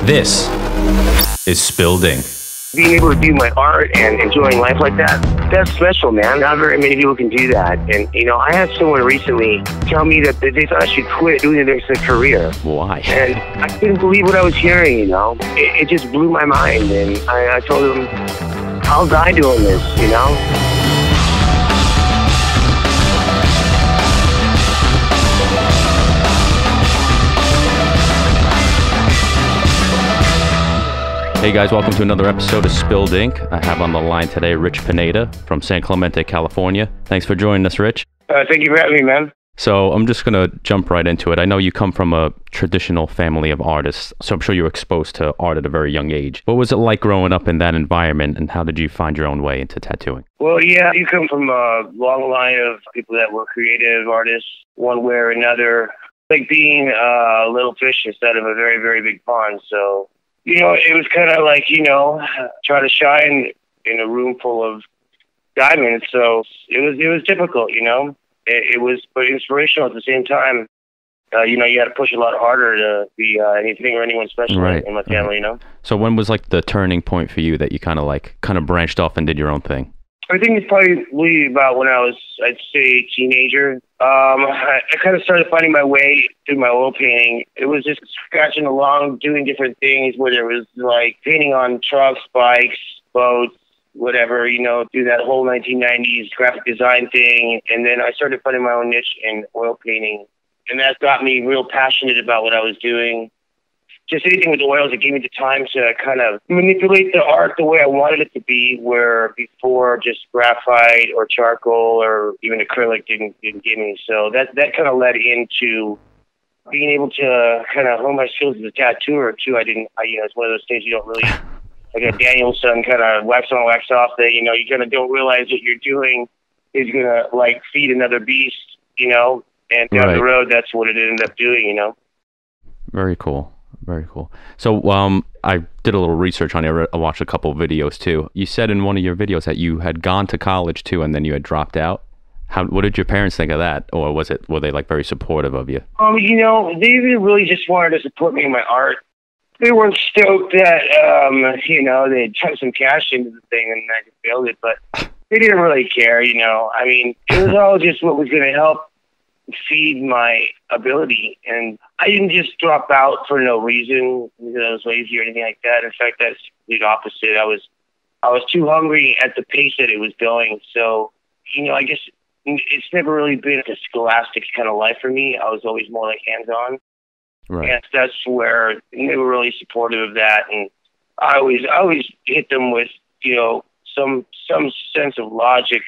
This is Spilled Ink. Being able to do my art and enjoying life like that, that's special, man. Not very many people can do that. And, I had someone recently tell me that they thought I should quit doing this as a career. Why? And I couldn't believe what I was hearing, It just blew my mind. And I told them, I'll die doing this, Hey guys, welcome to another episode of Spilled Ink. I have on the line today Rich Pineda from San Clemente, California. Thanks for joining us, Rich. Thank you for having me, man. So I'm just going to jump right into it. I know you come from a traditional family of artists, so I'm sure you were exposed to art at a very young age. What was it like growing up in that environment, and how did you find your own way into tattooing? Well, yeah, you come from a long line of people that were creative artists, one way or another. Like being a little fish instead of a very, very big pond, so... it was kind of like, try to shine in a room full of diamonds. So it was difficult, It was, but inspirational at the same time. You had to push a lot harder to be anything or anyone special in my family, So when was like the turning point for you that you kind of branched off and did your own thing? I think it's probably about when I was, I'd say, a teenager. I kind of started finding my way through my oil painting. It was just scratching along, doing different things, whether it was like painting on trucks, bikes, boats, whatever, do that whole 1990s graphic design thing. And then I started finding my own niche in oil painting. And that got me real passionate about what I was doing. Just anything with oils, it gave me the time to kind of manipulate the art the way I wanted it to be, where before just graphite or charcoal or even acrylic didn't give me. So that kind of led into being able to kind of hone my skills as a tattooer too. It's one of those things you don't really, like a Danielson kind of wax on, wax off thing, you kind of don't realize what you're doing is going to like feed another beast, and down the road, that's what it ended up doing, Very cool. Very cool. So I did a little research on you. I watched a couple of videos too. You said in one of your videos that you had gone to college too, and then you had dropped out. What did your parents think of that? Or were they like very supportive of you? They really just wanted to support me in my art. They weren't stoked that, they'd chuck some cash into the thing and I could build it, but they didn't really care, it was all just what was going to help feed my ability. And I didn't just drop out for no reason because I was lazy or anything like that. In fact, that's the opposite. I was too hungry at the pace that it was going. So, I guess it's never really been a scholastic kind of life for me. I was always more like hands-on. Right. And that's where they were really supportive of that. And I always hit them with, some sense of logic,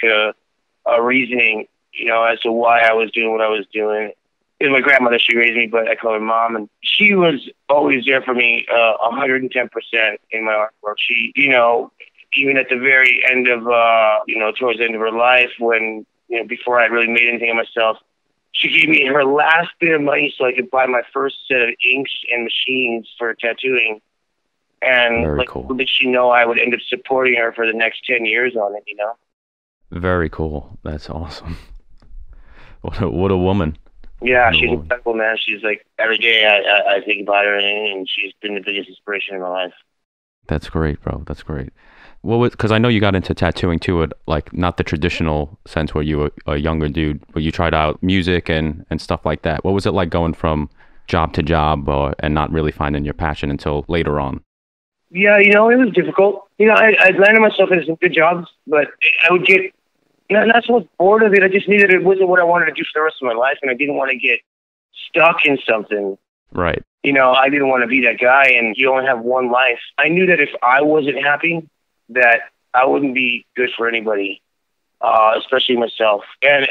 reasoning, as to why I was doing what I was doing. And my grandmother, she raised me, but I call her mom, and she was always there for me, 110% in my artwork. She, even at the very end of, towards the end of her life, when, before I really made anything of myself, she gave me her last bit of money so I could buy my first set of inks and machines for tattooing. And little did she know I would end up supporting her for the next 10 years on it, Very cool. That's awesome. What a woman. Yeah, she's incredible, man. She's like, every day I think about her, and she's been the biggest inspiration in my life. That's great, bro. That's great. Because I know you got into tattooing too, at like not the traditional sense where you were a younger dude, but you tried out music and stuff like that. What was it like going from job to job and not really finding your passion until later on? Yeah, it was difficult. I landed myself into some good jobs, but I would get not so much bored of it. I just knew that it wasn't what I wanted to do for the rest of my life, and I didn't want to get stuck in something. Right. I didn't want to be that guy, and you only have one life. I knew that if I wasn't happy, that I wouldn't be good for anybody, especially myself. And,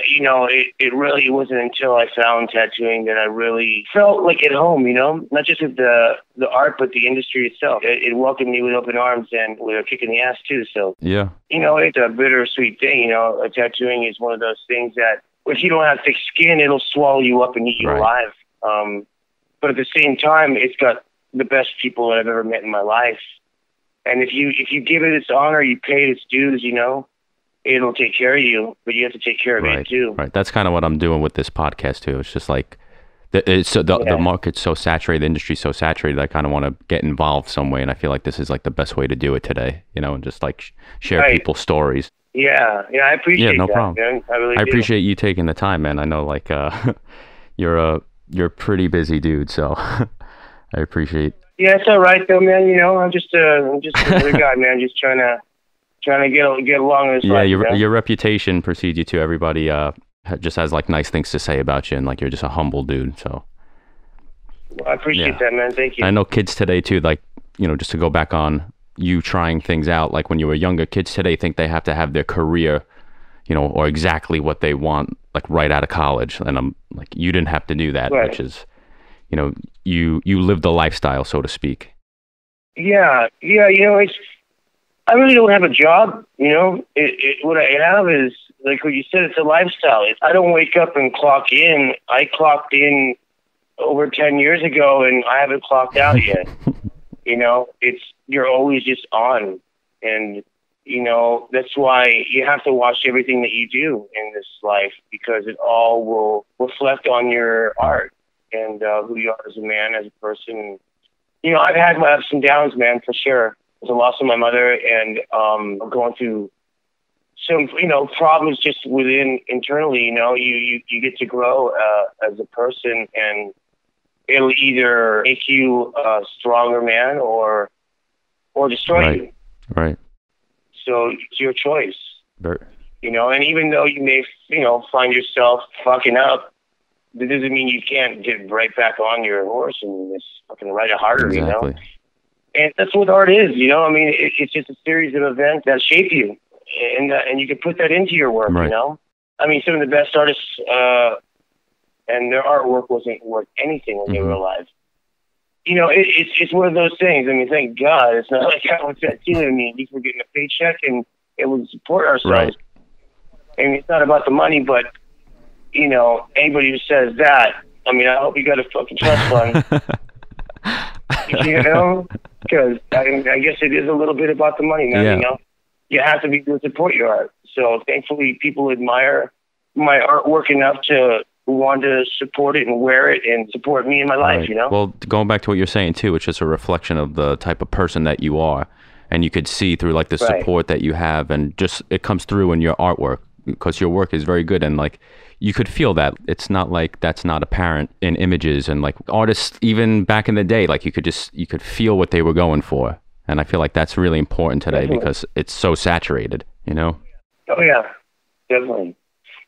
it really wasn't until I found tattooing that I really felt like at home, not just with the art, but the industry itself. It welcomed me with open arms and with a kick in the ass too. So, yeah, it's a bittersweet thing. Tattooing is one of those things that if you don't have thick skin, it'll swallow you up and eat you alive. But at the same time, it's got the best people that I've ever met in my life. And if you give it its honor, you pay it its dues, it'll take care of you, but you have to take care of it too. Right. That's kind of what I'm doing with this podcast too. It's just like The market's so saturated, the industry's so saturated. I kind of want to get involved some way, and I feel like this is like the best way to do it today. And just like share people's stories. Yeah, I appreciate no that, problem. man. I really I do. appreciate you taking the time, man. I know like you're a pretty busy dude, so I appreciate. Yeah, it's all right though, man. I'm just another guy, man. Just trying to get along in this life. Your reputation precedes you too. Everybody just has like nice things to say about you, and like you're just a humble dude. So well, I appreciate that, man. Thank you. I know kids today too, like just to go back on you trying things out, like when you were younger, kids today think they have to have their career, or exactly what they want, like right out of college. And I'm like, you didn't have to do that, right. Which is, you lived the lifestyle, so to speak. Yeah. It's, I really don't have a job. What I have is, like what you said, it's a lifestyle. I don't wake up and clock in. I clocked in over 10 years ago, and I haven't clocked out yet. You're always just on, and that's why you have to watch everything that you do in this life, because it all will reflect on your art and who you are as a man, as a person. I've had my ups and downs, man, for sure. There's a loss of my mother, and I'm going through some, problems just within internally. You get to grow as a person, and it'll either make you a stronger man or destroy you. Right. So it's your choice. Right. And even though you may, find yourself fucking up, that doesn't mean you can't get right back on your horse and just fucking ride it harder, Exactly. And that's what art is, it's just a series of events that shape you, and you can put that into your work, right. Some of the best artists, and their artwork wasn't worth anything when they were alive. It's one of those things. Thank God it's not like I was tattooing. At least we're getting a paycheck, and it would support ourselves. Right. It's not about the money, but anybody who says that, I hope you got a fucking trust fund. Because I guess it is a little bit about the money, man. Yeah. You have to be able to support your art. So thankfully, people admire my artwork enough to want to support it and wear it and support me in my life. Right. Well, going back to what you're saying too, it's just a reflection of the type of person that you are, and you could see through like the support that you have, and just it comes through in your artwork, because your work is very good, and like you could feel that. It's not like that's not apparent in images, and like artists even back in the day, like you could feel what they were going for, and I feel like that's really important today. Definitely. Because it's so saturated, Oh yeah, definitely.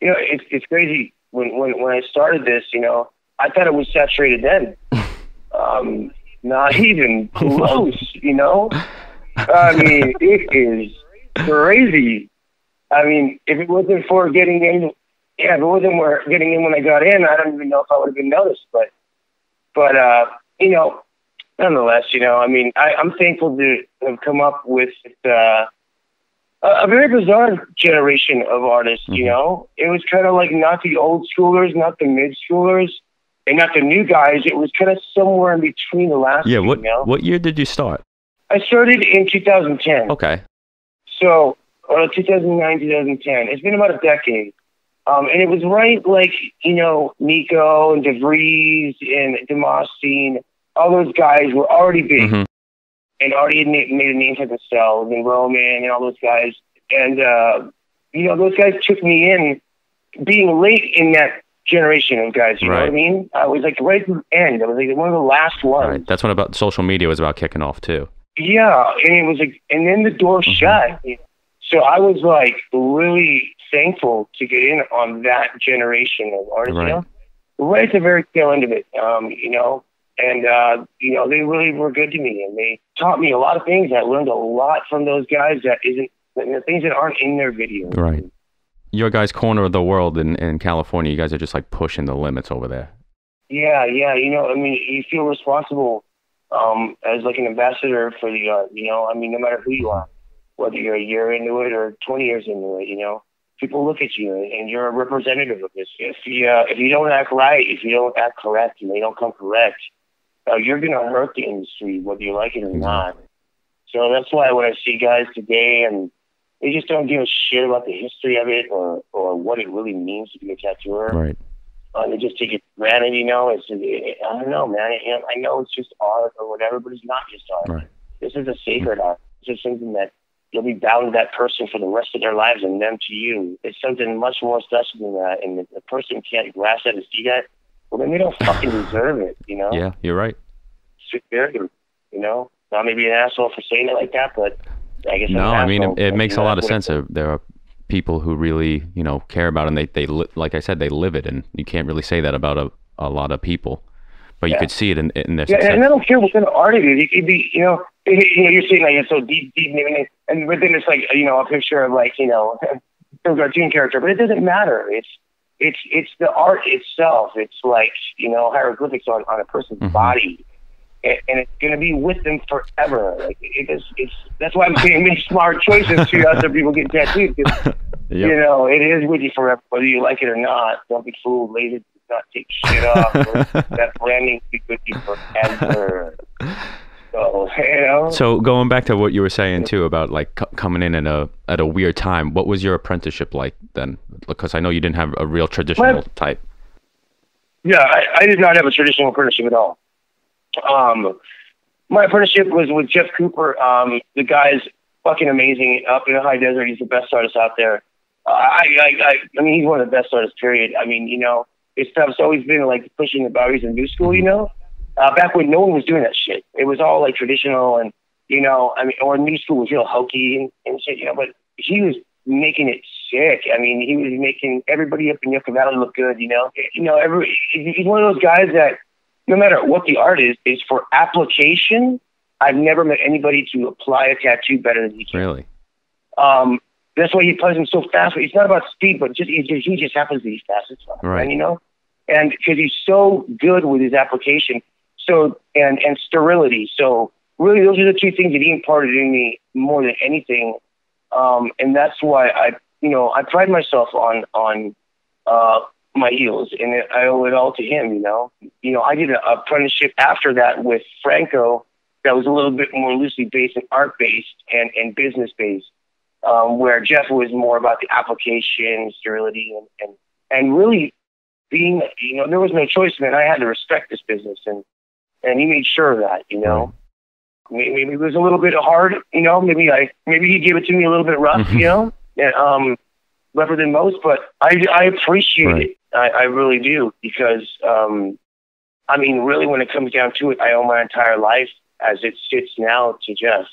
It's crazy. When I started this, I thought it was saturated then. Not even close, it is crazy. If it wasn't for getting in, if it wasn't for getting in when I got in, I don't even know if I would have been noticed. But nonetheless, I'm thankful to have come up with a very bizarre generation of artists. It was kind of like not the old schoolers, not the mid schoolers, and not the new guys. It was kind of somewhere in between the last. Yeah. What year did you start? I started in 2010. Okay. So 2009, 2010. It's been about a decade. And it was right like, Nico and DeVries and Demosthenes, all those guys were already big and already had made a name for themselves, and Roman and all those guys. And, those guys took me in being late in that generation of guys, you know what I mean? I was like right at the end. I was like one of the last ones. Right. That's when about social media was about kicking off too. Yeah. And it was like, and then the door shut. So I was like really thankful to get in on that generation of artists, right at the very tail end of it, and they really were good to me, and they taught me a lot of things. I learned a lot from those guys things that aren't in their videos. Right. Your guys' corner of the world in California, you guys are just like pushing the limits over there. Yeah. You feel responsible as like an ambassador for the art, no matter who you are. Whether you're a year into it or 20 years into it, people look at you and you're a representative of this. If you don't act right, if you don't act correct, and they don't come correct, you're going to hurt the industry, whether you like it or not. So that's why when I see guys today and they just don't give a shit about the history of it or what it really means to be a tattooer. Right. They just take it granted, you know, I don't know, man. I know it's just art or whatever, but it's not just art. Right. This is a sacred art. It's just something that you'll be bound to that person for the rest of their lives and them to you. It's something much more special than that. And if the person can't grasp that and see that, well, then they don't fucking deserve it, you know? Yeah, you're right. It's very, you know? Not maybe an asshole for saying it like that, but I guess No, I mean, it makes a lot of what sense. There are people who really, you know, care about it, and like I said, they live it, and you can't really say that about a lot of people. But you could see it in their success. And I don't care what kind of art it is. It could be, you know, you're saying like it's so deep, and within it's like, you know, a picture of like, you know, some cartoon character, but it doesn't matter. It's the art itself. It's like, you know, hieroglyphics on a person's body, and it's gonna be with them forever. Like that's why I'm saying make smart choices to other people get tattooed. You know, it is with you forever, whether you like it or not. Don't be fooled. Lazy. Not take shit off. That branding be with you forever. So, you know. So going back to what you were saying too about like coming in at a weird time, what was your apprenticeship like then? Because I know you didn't have a real traditional type. Yeah, I did not have a traditional apprenticeship at all. My apprenticeship was with Jeff Cooper. The guy's fucking amazing up in the high desert. He's the best artist out there. I mean, he's one of the best artists, period. I mean, you know, his stuff's always been like pushing the boundaries of new school, you know, back when no one was doing that shit. It was all like traditional and, you know, I mean, or new school was real hokey and shit, you know, but he was making it sick. I mean, he was making everybody up in Yucca Valley look good, you know. He's one of those guys that no matter what the art is for application. I've never met anybody to apply a tattoo better than he can. Really? That's why he applies them so fast. But it's not about speed, but he just happens to be fast as fuck, right? And, you know, and because he's so good with his application, so and sterility. So really, those are the two things that he imparted in me more than anything. And that's why I pride myself on my heels, and I owe it all to him. You know, I did an apprenticeship after that with Franco that was a little bit more loosely based and art based and business based. Where Jeff was more about the application, sterility, and really being, you know, there was no choice, man. I had to respect this business, and he made sure of that, you know. Maybe it was a little bit hard, you know. Maybe he gave it to me a little bit rough, you know, rougher than most, but I appreciate it. I really do, because I mean, really, when it comes down to it, I owe my entire life as it sits now to Jeff.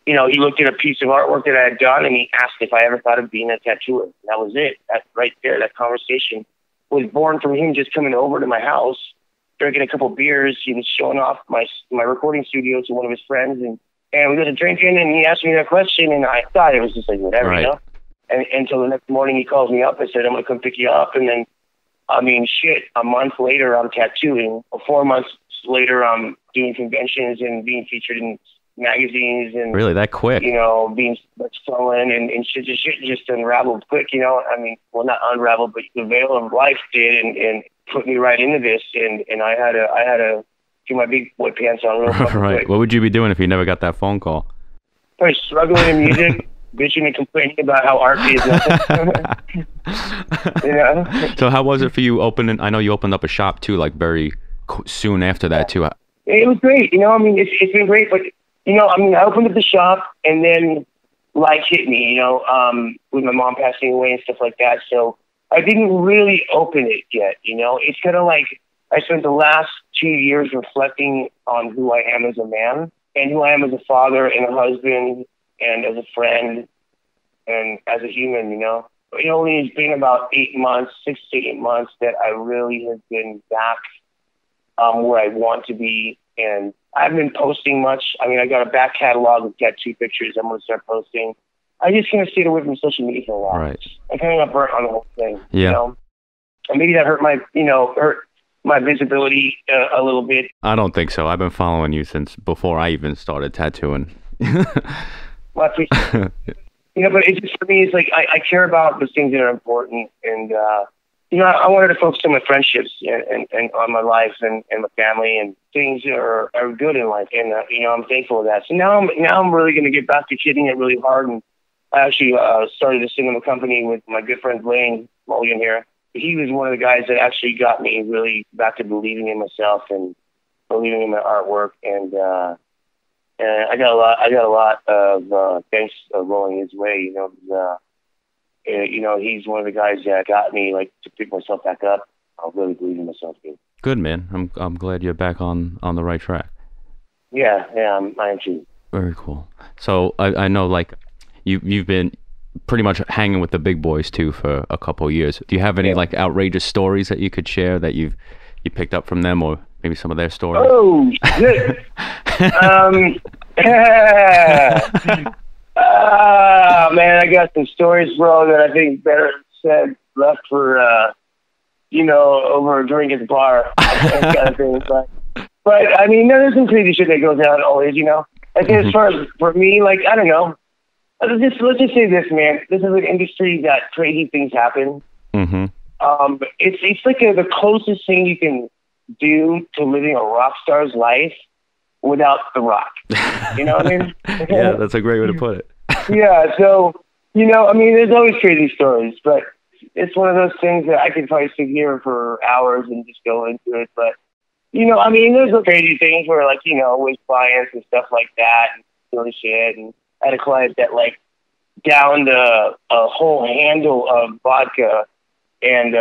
You know, he looked at a piece of artwork that I had done, and he asked if I ever thought of being a tattooer. And that was it. That right there, that conversation was born from him just coming over to my house, drinking a couple beers. He was showing off my recording studio to one of his friends, and we got to drinking, and he asked me that question, and I thought it was just like whatever, you know. And until the next morning, he calls me up and said, "I'm gonna come pick you up." And then, I mean, shit, a month later, I'm tattooing. 4 months later, I'm doing conventions and being featured in magazines, and really that quick, you know, being stolen and shit just unraveled quick, you know. I mean, well, not unraveled, but the veil of life did, and put me right into this, and I had to get my big boy pants on real right quick. What would you be doing if you never got that phone call? Probably struggling in music, bitching and complaining about how art is nothing. You know? So how was it for you opening? I know you opened up a shop too, like very soon after that too. It was great, you know. I mean, it's been great, but you know, I mean, I opened up the shop, and then life hit me, you know, with my mom passing away and stuff like that. So I didn't really open it yet, you know. It's kind of like I spent the last 2 years reflecting on who I am as a man and who I am as a father and a husband and as a friend and as a human, you know. It only has been about 8 months, 6 to 8 months, that I really have been back where I want to be. And I haven't been posting much. I mean, I got a back catalog of tattoo pictures I'm going to start posting. I just kind of stayed away from social media for a while. Right. I kind of got burnt on the whole thing. Yeah. You know? And maybe that hurt my visibility a little bit. I don't think so. I've been following you since before I even started tattooing. Well, you know, but it's just, for me, it's like I care about the things that are important, and you know, I wanted to focus on my friendships and on my life and my family, and things are good in life. And, you know, I'm thankful for that. So now I'm really going to get back to hitting it really hard. And I actually started a cinema company with my good friend Blaine Mulligan here. he was one of the guys that actually got me really back to believing in myself and believing in my artwork. And I got a lot of thanks rolling his way. He's one of the guys that got me like to pick myself back up. I really believe in myself, dude. Good, man. I'm glad you're back on the right track. Yeah, I am too. Very cool. So I know like you've been pretty much hanging with the big boys too for a couple of years. Do you have any like outrageous stories that you could share that you picked up from them, or maybe some of their stories? Oh shit. Man, I got some stories, bro, that I think better said left for over a drink at the bar. That kind of thing. But I mean, there's some crazy shit that goes on always, I think as far as for me, like, I don't know. Let's just say this, man. This is an industry that crazy things happen. Mm-hmm. It's like the closest thing you can do to living a rock star's life without the rock. You know what I mean? Yeah, that's a great way to put it. Yeah, so, I mean, there's always crazy stories, but it's one of those things that I could probably sit here for hours and just go into it. But, I mean, there's some crazy things where, like, with clients and stuff like that and silly shit. And I had a client that, like, downed a whole handle of vodka and,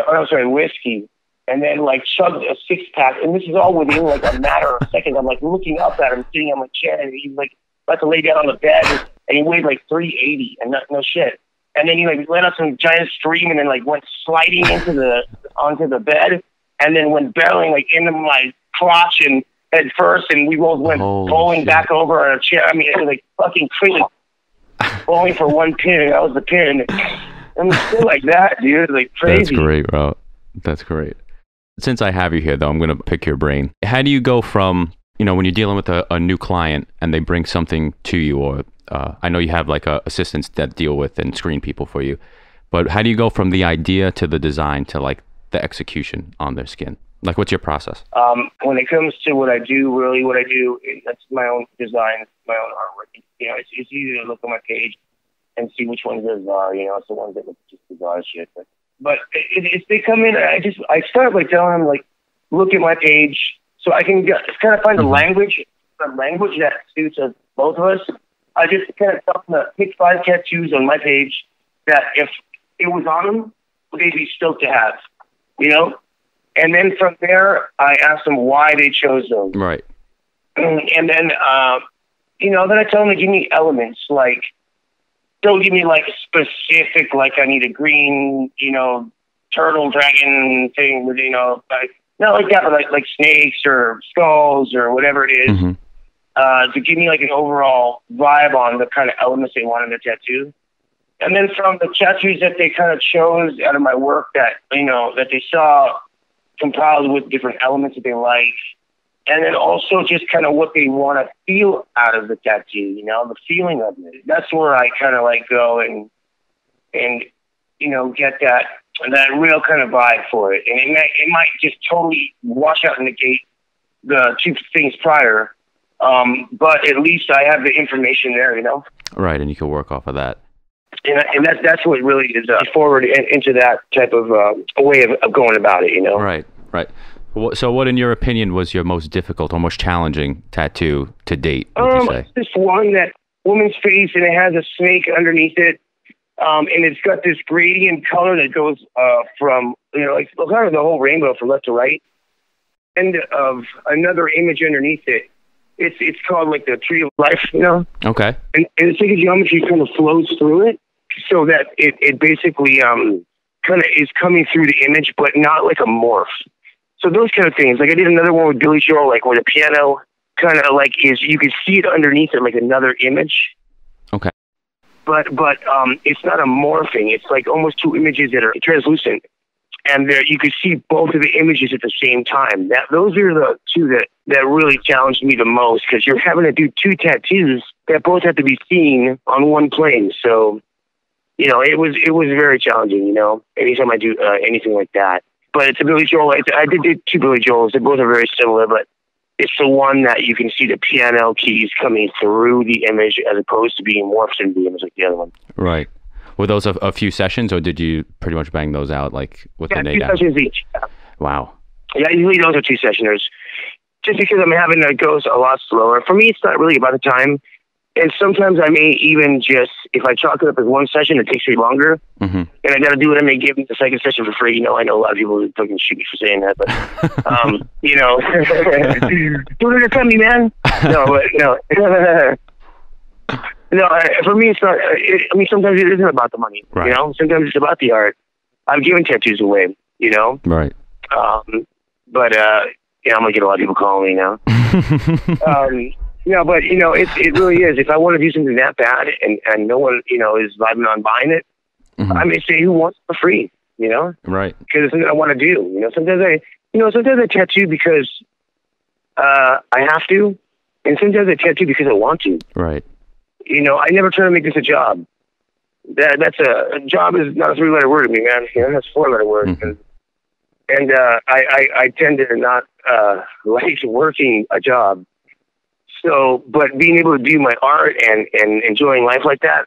whiskey, and then, like, chugged a six-pack. And this is all within, like, a matter of seconds. I'm, like, looking up at him, sitting on my chair, and he's, like, about to lay down on the bed, and he weighed, like, 380, and no shit. And then he, like, let out some giant scream and then, like, went sliding onto the bed, and then went barreling, like, into my crotch and head first, and we both went bowling back over on a chair. I mean, it was, like, fucking crazy. Bowling for one pin, that was the pin. And shit like that, dude, like, crazy. That's great, bro. That's great. Since I have you here, though, I'm going to pick your brain. How do you go from, when you're dealing with a new client and they bring something to you, or I know you have like assistants that deal with and screen people for you, but how do you go from the idea to the design to like the execution on their skin? Like, what's your process? When it comes to what I do, that's my own design, my own artwork. It's easy to look on my page and see which ones those are. It's the ones that look just bizarre shit. But if they come in, I start by telling them, like, look at my page so I can kind of find the language that suits us, both of us. I just kind of tell them to pick 5 tattoos on my page that if it was on them, they'd be stoked to have, And then from there, I ask them why they chose those. Right. And then, then I tell them to give me elements, like, don't give me like a specific, like I need a green, turtle dragon thing with, like, not like that, but like snakes or skulls or whatever it is. Mm-hmm. To give me like an overall vibe on the kind of elements they want in the tattoo. And then from the tattoos that they kind of chose out of my work that, that they saw compiled with different elements that they like. And then also just kind of what they want to feel out of the tattoo, the feeling of it. That's where I kind of like go and get that real kind of vibe for it. And it might just totally wash out and negate the 2 things prior. But at least I have the information there, Right, and you can work off of that. And that's what really is forward into that type of way of going about it, Right. So what, in your opinion, was your most difficult or most challenging tattoo to date, would you say? This one, that woman's face, and it has a snake underneath it. And it's got this gradient color that goes from, like kind of the whole rainbow from left to right. And of another image underneath it. It's called like the tree of life, Okay. And it's like a geometry kind of flows through it so that it basically kind of is coming through the image, but not like a morph. So those kind of things. Like I did another one with Billy Joel, like where the piano kind of like is, you can see it underneath it like another image. Okay. But it's not a morphing. It's like almost 2 images that are translucent. And there you can see both of the images at the same time. Those are the 2 that really challenged me the most, because you're having to do 2 tattoos that both have to be seen on one plane. So, it was very challenging, anytime I do anything like that. But it's a Billy Joel. I did 2 Billy Joels. They both are very similar, but it's the one that you can see the piano keys coming through the image as opposed to being morphed into the image like the other one. Right. Were those a few sessions, or did you pretty much bang those out like within Yeah, 8 2 hours? sessions each. Wow. Yeah, usually those are 2 sessioners. Just because I'm having to go a lot slower. For me, it's not really about the time. And sometimes I may even just, if I chalk it up as 1 session, it takes me longer. Mm-hmm. And I got to do it. I may give them the second session for free. I know a lot of people who fucking shoot me for saying that, but, do it at a me, man. No, but no. No, for me, it's not. Sometimes it isn't about the money. Right. Sometimes it's about the art. I've given tattoos away. Right. But I'm gonna get a lot of people calling me now. But it really is. If I want to do something that bad and no one is vibing on buying it, Mm-hmm. I may say, who wants it for free? Right. Because it's something I want to do. Sometimes I tattoo because I have to, and sometimes I tattoo because I want to. Right. I never try to make this a job. That's a job is not a 3-letter word to me, man. That's a 4-letter word. Mm-hmm. And I tend to not like working a job. So, but being able to do my art and enjoying life like that,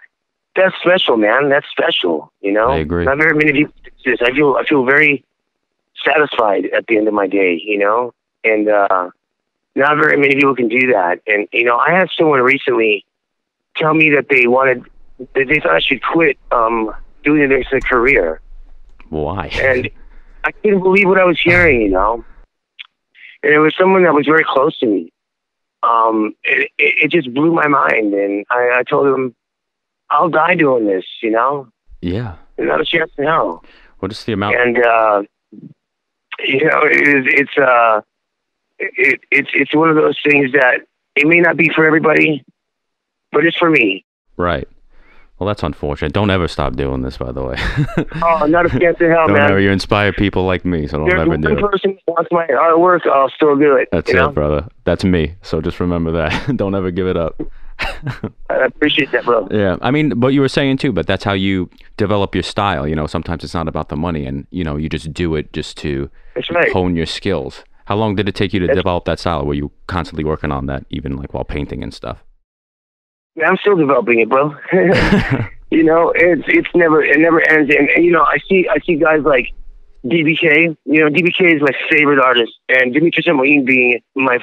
that's special, man. That's special. I agree. Not very many people do this. I feel very satisfied at the end of my day. And not very many people can do that. And I had someone recently tell me that they thought I should quit doing this as a career. Why? And I couldn't believe what I was hearing. And it was someone that was very close to me. It just blew my mind, and I told him, I'll die doing this, Yeah. There's not a chance in hell. What is the amount? And it's one of those things that it may not be for everybody, but it's for me. Right. Well, that's unfortunate. Don't ever stop doing this, by the way. Oh, not a chance in hell, don't man. Ever. You inspire people like me, so don't There's ever do one it. person that wants my artwork, I'll still do it. That's it, brother. That's me. So just remember that. Don't ever give it up. I appreciate that, bro. Yeah. I mean, but you were saying too, but that's how you develop your style. Sometimes it's not about the money, and, you just do it just to That's right. hone your skills. How long did it take you to develop that style? Were you constantly working on that, even like while painting and stuff? Yeah, I'm still developing it, bro. It never ends. And I see guys like DBK. DBK is my favorite artist, and Dimitri Samoin being my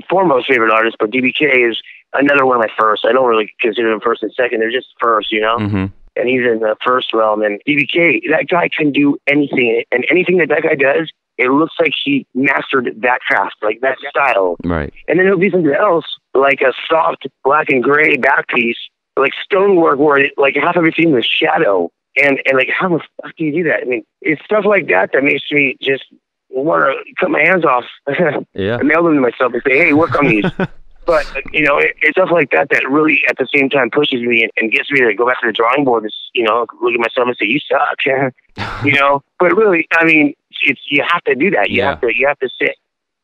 foremost favorite artist. But DBK is another one of my first. I don't really consider them first and second. They're just first, Mm-hmm. And he's in the first realm. And DBK, that guy can do anything, and anything that guy does, it looks like he mastered that craft, like that style. Right. And then he'll do something else, like a soft black and gray back piece, like stonework, where like half everything was shadow. And like, how the fuck do you do that? I mean, it's stuff like that that makes me just want to cut my hands off. Yeah. I mail them to myself and say, hey, work on these. But, it's stuff like that that really, at the same time, pushes me and gets me to go back to the drawing board and, look at myself and say, you suck. But really, I mean, you have to do that. You have to sit.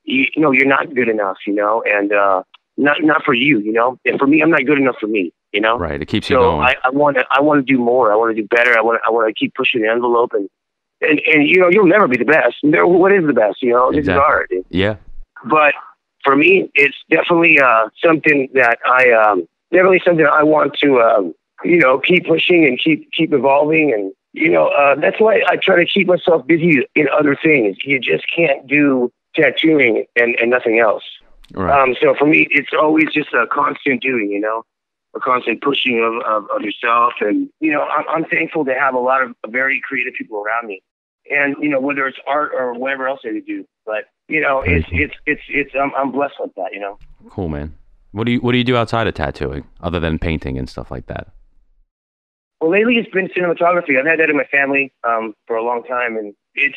You're not good enough, and not for you, and for me, I'm not good enough for me, Right. It keeps you so going. I want to do more. I want to do better. I want to keep pushing the envelope, and you'll never be the best. What is the best? This is art. Yeah. But for me, it's definitely something that I want to keep pushing and keep evolving, and that's why I try to keep myself busy in other things. You just can't do tattooing and nothing else. Right. So for me, it's always just a constant doing, a constant pushing of yourself. And, I'm thankful to have a lot of very creative people around me. And, whether it's art or whatever else I do. But, I'm blessed with that, Cool, man. What do you do outside of tattooing other than painting and stuff like that? Well, lately it's been cinematography. I've had that in my family for a long time, and I'm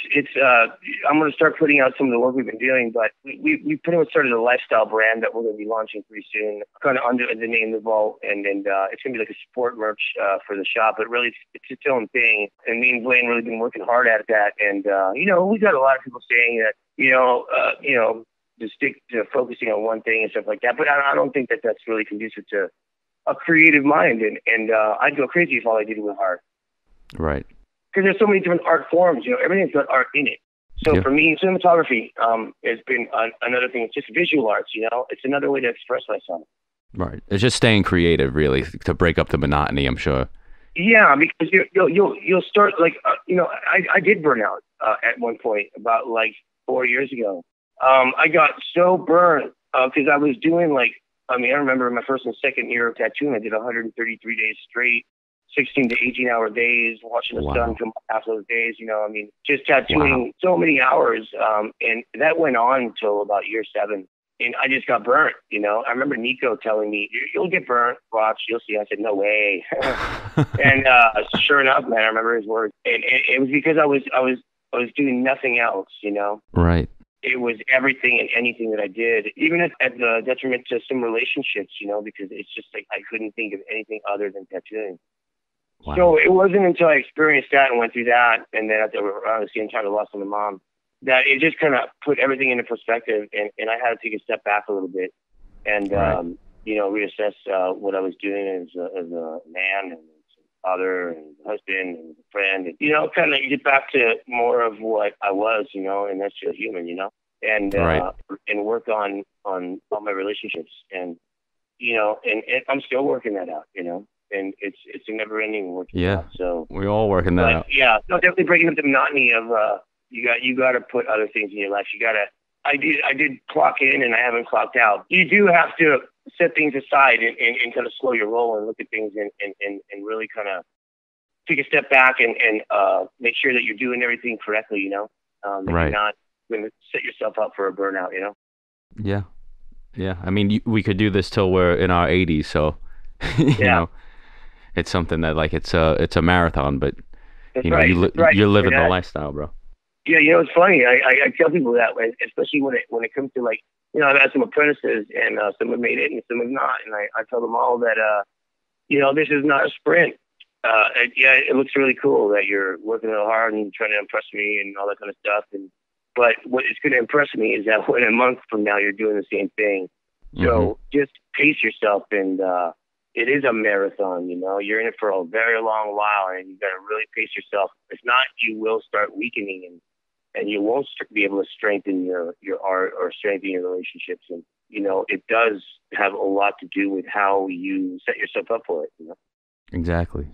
going to start putting out some of the work we've been doing. But we pretty much started a lifestyle brand that we're going to be launching pretty soon, kind of under the name The Vault, and it's going to be like a sport merch for the shop. But really, it's its own thing. And me and Blaine really been working hard at that. And we got a lot of people saying that to stick to focusing on one thing and stuff like that. But I don't think that that's really conducive to a creative mind, and I'd go crazy if all I did was art. Right. Because there's so many different art forms, everything's got art in it. So for me, cinematography has been another thing. It's just visual arts, it's another way to express myself. Right. It's just staying creative, really, to break up the monotony, I'm sure. Yeah, because you'll start like I did burn out at one point about like 4 years ago. I got so burnt because I was doing like I mean I remember in my first and second year of tattooing I did 133 days straight, 16 to 18 hour days, watching the sun Wow. come up half those days. I mean just Wow. tattooing so many hours, and that went on until about year 7. And I just got burnt. I remember Nico telling me, "You'll get burnt. Watch, you'll see." I said, "No way." And sure enough, man, I remember his words. And it was because I was doing nothing else. Right. It was everything and anything that I did, even at the detriment to some relationships. Because it's just like I couldn't think of anything other than tattooing. Wow. So it wasn't until I experienced that and went through that, and then after around the same time I lost my mom, that it just kind of put everything into perspective, and I had to take a step back a little bit and Right. reassess what I was doing as a man and as a father and husband and friend, and kind of get back to more of what I was, and that's just human, and Right. and work on all my relationships, and and I'm still working that out, and it's a never ending working Yeah. out. So, We all working that but out. yeah, no, definitely breaking up the monotony of you got to put other things in your life. You got to. I did clock in and I haven't clocked out. You do have to set things aside and kind of slow your roll and look at things and really kind of take a step back and make sure that you're doing everything correctly. That you're Right. not going to set yourself up for a burnout. Yeah. Yeah. I mean, we could do this till we're in our 80s, so you Yeah, know, it's something that like it's a marathon, but that's right. That's right. you're living the Yeah. lifestyle, bro. Yeah, it's funny. I tell people that way, especially when it comes to like I've had some apprentices and some have made it and some have not, and I tell them all that this is not a sprint. Yeah, it looks really cool that you're working real hard and trying to impress me and all that kind of stuff. But what is going to impress me is that when a month from now you're doing the same thing. Hmm. So just pace yourself, and it is a marathon. You're in it for a very long while, and you got to really pace yourself. If not, you will start weakening and you won't be able to strengthen your art or strengthen your relationships. And it does have a lot to do with how you set yourself up for it. Exactly.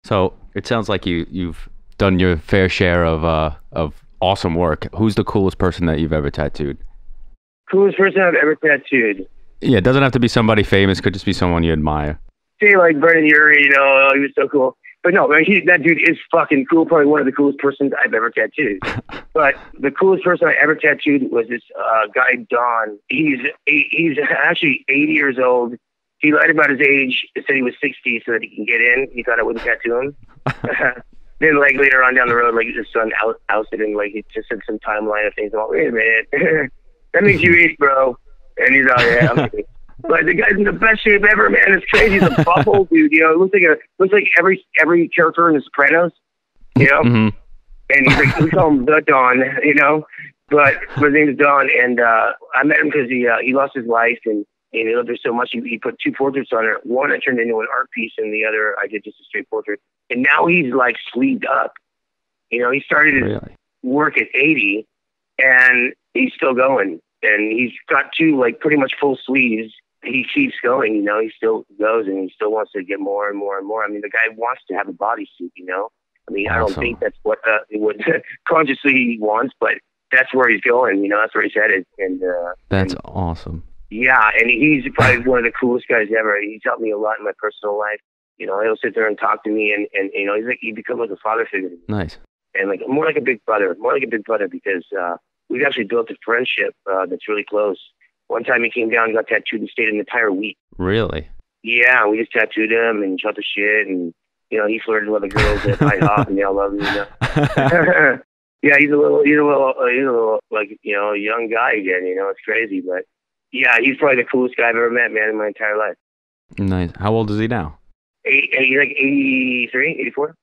So it sounds like you've done your fair share of awesome work. Who's the coolest person that you've ever tattooed? Coolest person I've ever tattooed. Yeah, it doesn't have to be somebody famous. Could just be someone you admire. Say like Brendan Urie, he was so cool. But no, man, that dude is fucking cool. Probably one of the coolest persons I've ever tattooed. But the coolest person I ever tattooed was this guy, Don. He's actually 80 years old. He lied about his age, said he was 60 so that he can get in. He thought I wouldn't tattoo him. Then, like, later on down the road, like, his son ousted him. Like, he just said some timeline of things. I'm like, wait a minute. That makes you 80, bro. And he's like, yeah, I'm 80. But the guy's in the best shape ever, man. It's crazy. He's a buffalo dude. It looks like every character in The Sopranos. Hmm. And he's like, we call him the Don. But his name is Don, and I met him because he lost his wife, and he loved her so much. He put 2 portraits on her. One I turned into an art piece, and the other I did just a straight portrait. And now he's like sleeved up. He started his Really? work at 80, and he's still going. And he's got 2 like pretty much full sleeves. He keeps going, he still goes and he still wants to get more and more and more. I mean, the guy wants to have a bodysuit, I mean, I don't Awesome. think that's what consciously he wants, but that's where he's going, that's where he's headed. And That's awesome. yeah, and he's probably one of the coolest guys ever. He's helped me a lot in my personal life. He'll sit there and talk to me, and he's like, he become like a father figure to me. Nice. And like more like a big brother, because we've actually built a friendship that's really close. One time he came down and got tattooed and stayed an entire week. Really? Yeah, we just tattooed him and shot the shit, and he flirted with other girls at IHOP, and they all love him. Yeah, he's a little like young guy again. It's crazy, but yeah, he's probably the coolest guy I've ever met, man, in my entire life. Nice. How old is he now? He's like 83, 84.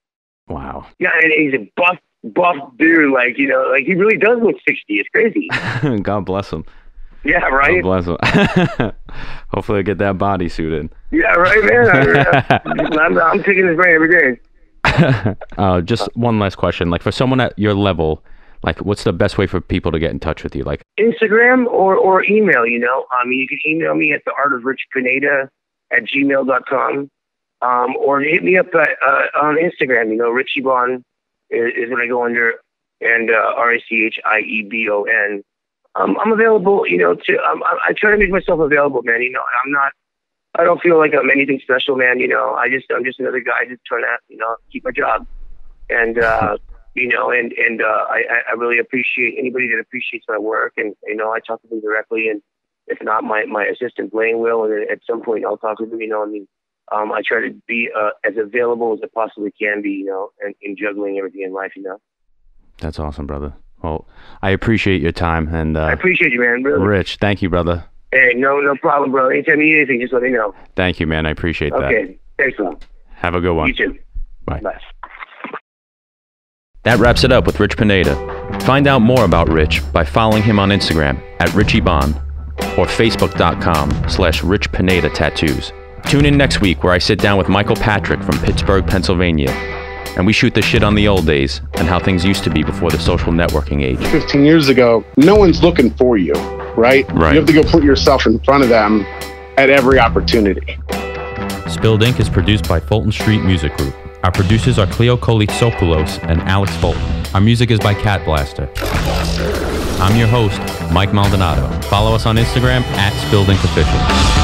Wow. Yeah, and he's a buff dude, like like he really does look 60. It's crazy. God bless him. Yeah, right. God bless him. Hopefully, I get that bodysuit in. Yeah, right, man. I'm taking his brain every day. Just one last question. Like for someone at your level, like what's the best way for people to get in touch with you? Like Instagram or email, you can email me at theartofrichpineda@gmail.com. Or hit me up on Instagram. You know, richiebon is what I go under, and RACHIEBON. I'm available. You know, I try to make myself available, man. You know, I don't feel like I'm anything special, man. You know, I'm just another guy just trying to, you know, keep my job. And, you know, I really appreciate anybody that appreciates my work. And, you know, I talk to them directly. And if not, my assistant Blaine will. And at some point I'll talk to them, you know, I mean, I try to be as available as I possibly can be, you know, and in juggling everything in life, you know. That's awesome, brother. Well, I appreciate your time. And I appreciate you, man. Really. Rich, thank you, brother. Hey, no problem, bro. Anytime you need anything, just let me know. Thank you, man. I appreciate that. Okay. Thanks, man. Have a good one. You too. Bye. Bye. That wraps it up with Rich Pineda. Find out more about Rich by following him on Instagram at richiebon or facebook.com/Rich Pineda Tattoos. Tune in next week where I sit down with Michael Patrick from Pittsburgh, Pennsylvania, and we shoot the shit on the old days and how things used to be before the social networking age. 15 years ago, no one's looking for you, right? You have to go put yourself in front of them at every opportunity. Spilled Ink is produced by Fulton Street Music Group. Our producers are Cleo Kolitsopoulos and Alex Fulton. Our music is by Cat Blaster. I'm your host, Mike Maldonado. Follow us on Instagram at Spilled Ink Official.